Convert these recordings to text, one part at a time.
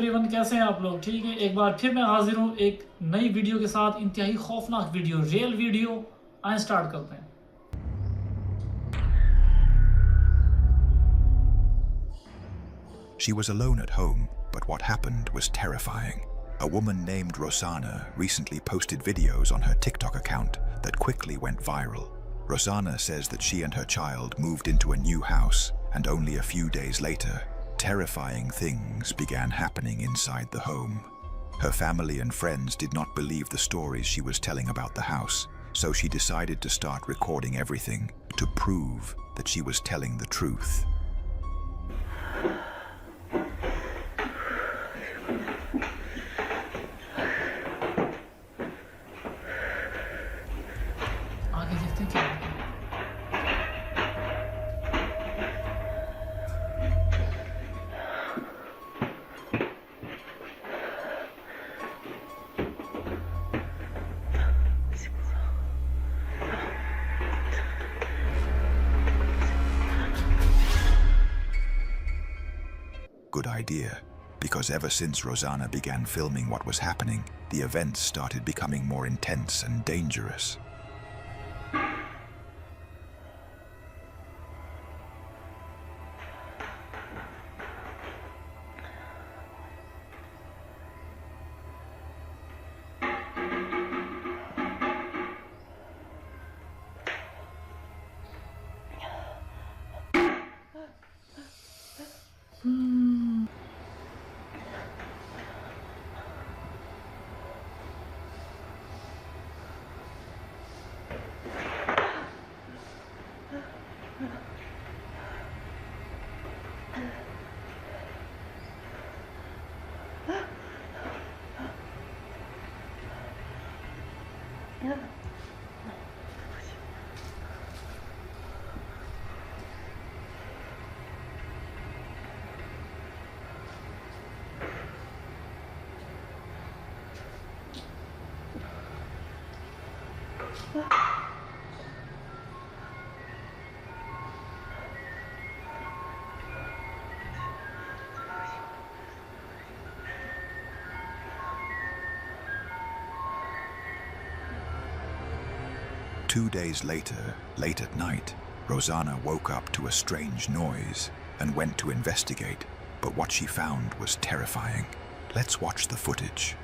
Everyone, कैसे हैं आप लोग? ठीक है, एक बार फिर मैं हाजिर हूँ एक नई वीडियो के साथ। इंतहाई खौफनाक वीडियो, रियल वीडियो। आए स्टार्ट करते हैं। She was alone at home, but what happened was terrifying. A woman named Rosanna recently posted videos on her TikTok account that quickly went viral. Rosanna says that she and her child moved into a new house, and only a few days later, terrifying things began happening inside the home. Her family and friends did not believe the stories she was telling about the house, so she decided to start recording everything to prove that she was telling the truth. आगे देखते हैं क्या होगा। Good idea, because ever since Rosanna began filming what was happening, the events started becoming more intense and dangerous. Two days later, late at night, Rosanna woke up to a strange noise and went to investigate, but what she found was terrifying. Let's watch the footage.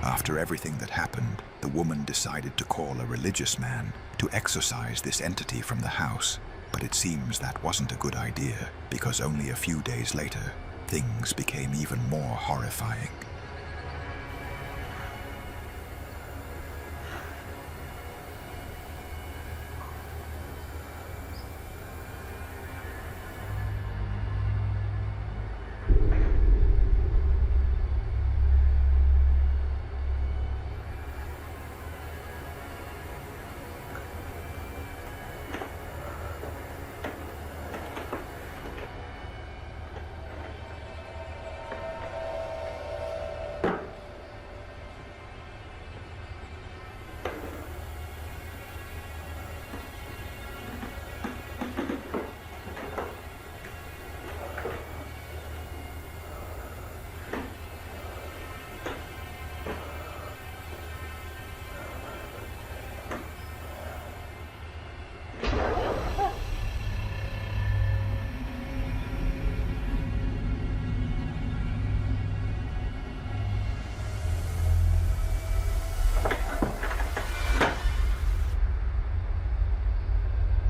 After everything that happened, the woman decided to call a religious man to exorcise this entity from the house. But it seems that wasn't a good idea, because only a few days later, things became even more horrifying.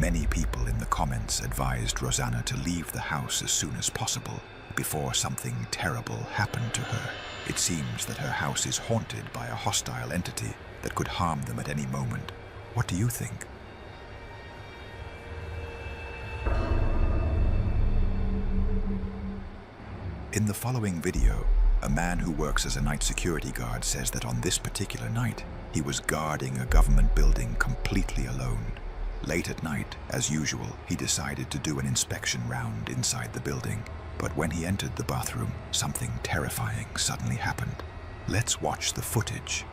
Many people in the comments advised Rosanna to leave the house as soon as possible before something terrible happened to her. It seems that her house is haunted by a hostile entity that could harm them at any moment. What do you think? In the following video, a man who works as a night security guard says that on this particular night, he was guarding a government building completely alone. Late at night, as usual, he decided to do an inspection round inside the building. But when he entered the bathroom, something terrifying suddenly happened. Let's watch the footage.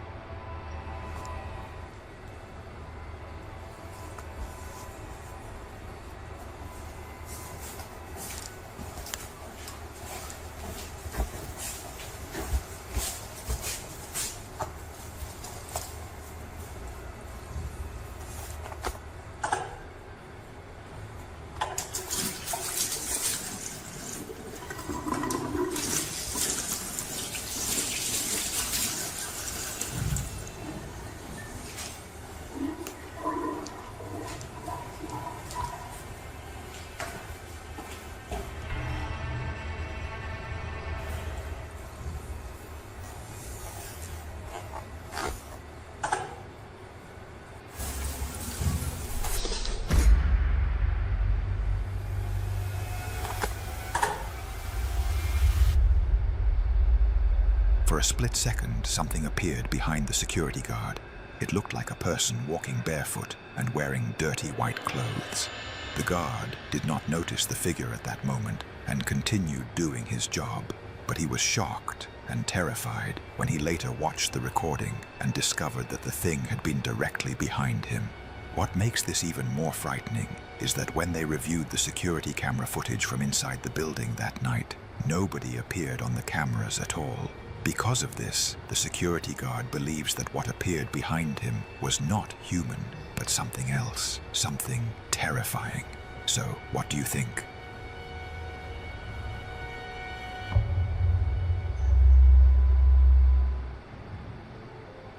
For a split second, something appeared behind the security guard. It looked like a person walking barefoot and wearing dirty white clothes. The guard did not notice the figure at that moment and continued doing his job, but he was shocked and terrified when he later watched the recording and discovered that the thing had been directly behind him. What makes this even more frightening is that when they reviewed the security camera footage from inside the building that night, nobody appeared on the cameras at all. Because of this, the security guard believes that what appeared behind him was not human, but something else, something terrifying. So, what do you think?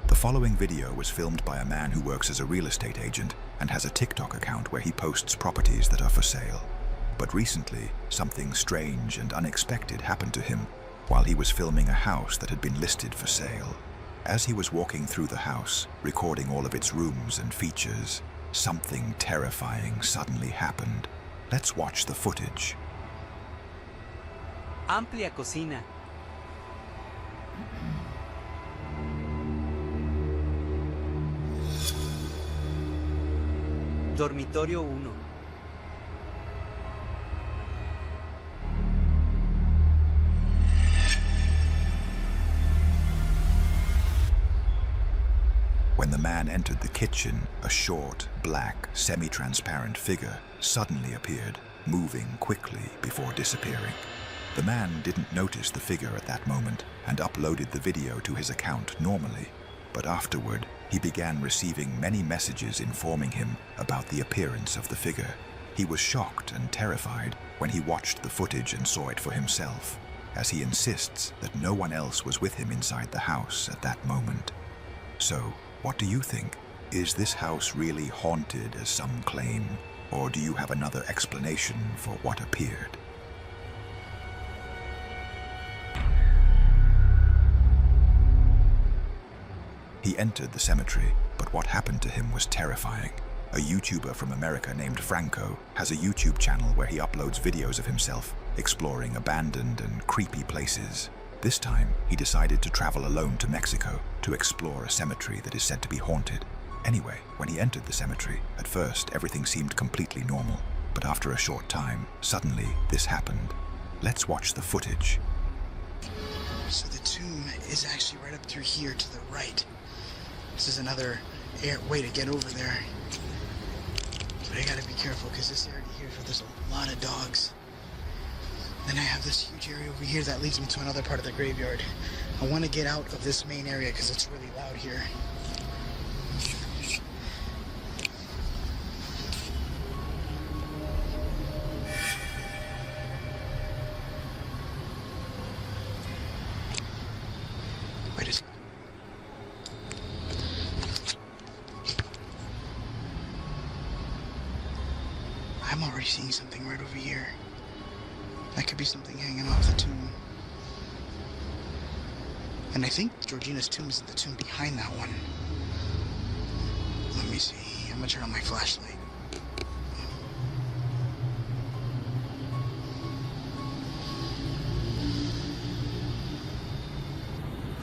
The following video was filmed by a man who works as a real estate agent and has a TikTok account where he posts properties that are for sale. But recently, something strange and unexpected happened to him while he was filming a house that had been listed for sale. As he was walking through the house, recording all of its rooms and features, something terrifying suddenly happened. Let's watch the footage. Amplia cocina. Dormitorio 1. When the man entered the kitchen, a short, black, semi-transparent figure suddenly appeared, moving quickly before disappearing. The man didn't notice the figure at that moment and uploaded the video to his account normally, but afterward, he began receiving many messages informing him about the appearance of the figure. He was shocked and terrified when he watched the footage and saw it for himself, as he insists that no one else was with him inside the house at that moment. So, what do you think? Is this house really haunted as some claim, or do you have another explanation for what appeared? He entered the cemetery, but what happened to him was terrifying. A YouTuber from America named Franco has a YouTube channel where he uploads videos of himself exploring abandoned and creepy places. This time, he decided to travel alone to Mexico to explore a cemetery that is said to be haunted. Anyway, when he entered the cemetery, at first everything seemed completely normal, but after a short time, suddenly this happened. Let's watch the footage. So the tomb is actually right up through here to the right. This is another way to get over there. But I gotta be careful because this area here, there's a lot of dogs. Then I have this huge area over here that leads me to another part of the graveyard. I want to get out of this main area because it's really loud here. Wait a second. I'm already seeing something right over here. That could be something hanging off the tomb. And I think Georgina's tomb is the tomb behind that one. Let me see. I'm gonna turn on my flashlight.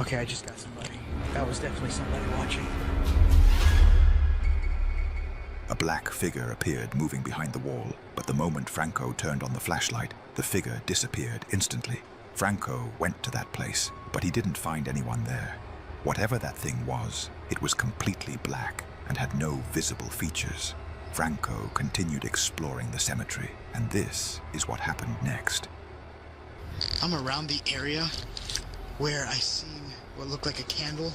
Okay, I just got somebody. That was definitely somebody watching. A black figure appeared moving behind the wall, but the moment Franco turned on the flashlight, the figure disappeared instantly. Franco went to that place, but he didn't find anyone there. Whatever that thing was, it was completely black and had no visible features. Franco continued exploring the cemetery, and this is what happened next. I'm around the area where I seen what looked like a candle,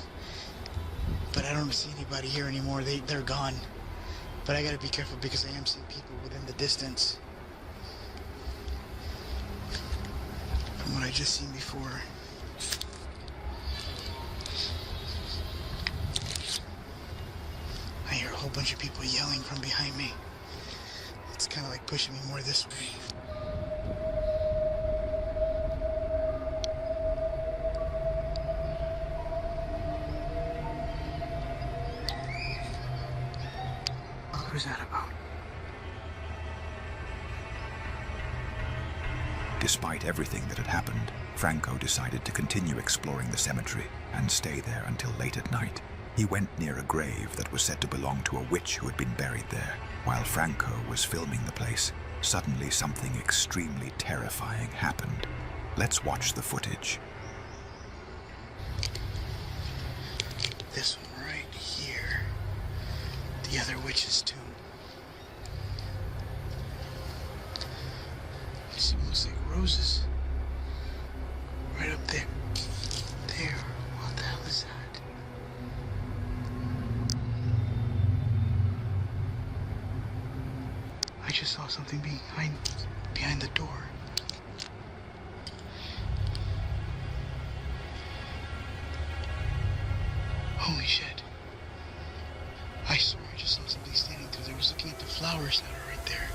but I don't see anybody here anymore. They're gone. But I gotta be careful because I am seeing people within the distance from what I just seen before. I hear a whole bunch of people yelling from behind me. It's kind of like pushing me more this way. What was that about? Despite everything that had happened, Franco decided to continue exploring the cemetery and stay there until late at night. He went near a grave that was said to belong to a witch who had been buried there. While Franco was filming the place, suddenly something extremely terrifying happened. Let's watch the footage. This one right here. The other witch's tomb. This looks like roses. Right up there. There. What the hell is that? I just saw something behind the door. Holy shit. I swear I just saw something standing through there. I was looking at the flowers that are right there.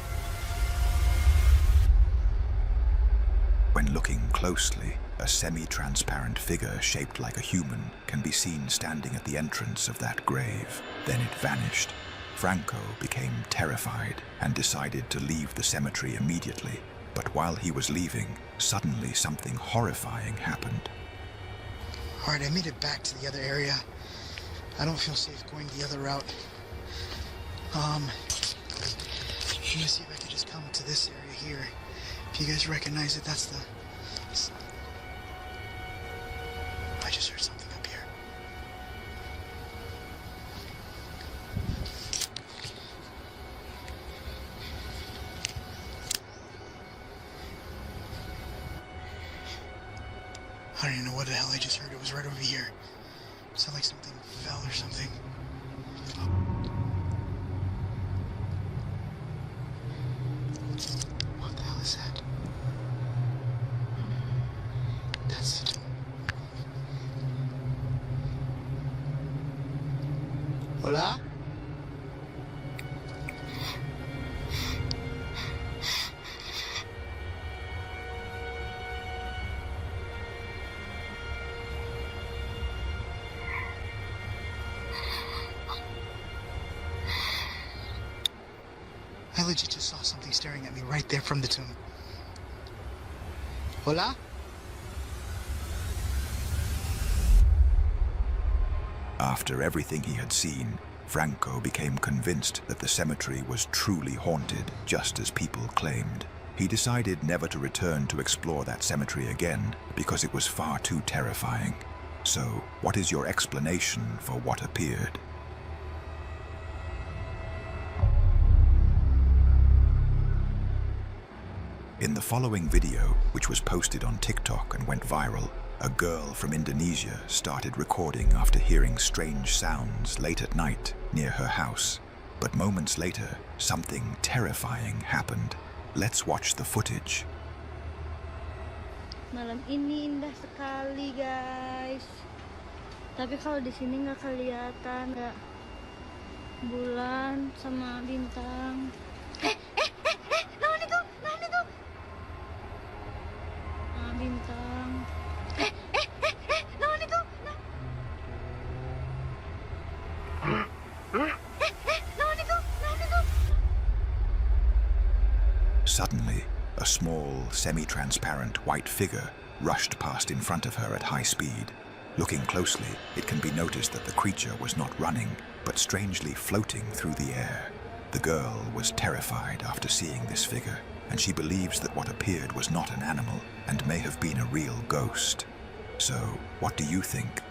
When looking closely, a semi-transparent figure shaped like a human can be seen standing at the entrance of that grave. Then it vanished. Franco became terrified and decided to leave the cemetery immediately. But while he was leaving, suddenly something horrifying happened. Alright, I made it back to the other area. I don't feel safe going the other route. I'm gonna see if I can just come to this area here. If you guys recognize it, that's the... I just heard something up here. I don't even know what the hell I just heard. It was right over here. It sounded like something fell or something. What the hell is that? That's the tomb. Hola? I legit just saw something staring at me right there from the tomb. Hola? After everything he had seen, Franco became convinced that the cemetery was truly haunted, just as people claimed. He decided never to return to explore that cemetery again because it was far too terrifying. So, what is your explanation for what appeared? In the following video, which was posted on TikTok and went viral, a girl from Indonesia started recording after hearing strange sounds late at night near her house. But moments later, something terrifying happened. Let's watch the footage. Malam ini indah sekali, guys. Tapi kalau di sini nggak kelihatan, nggak bulan sama bintang. Suddenly, a small, semi-transparent white figure rushed past in front of her at high speed. Looking closely, it can be noticed that the creature was not running, but strangely floating through the air. The girl was terrified after seeing this figure, and she believes that what appeared was not an animal and may have been a real ghost. So, what do you think?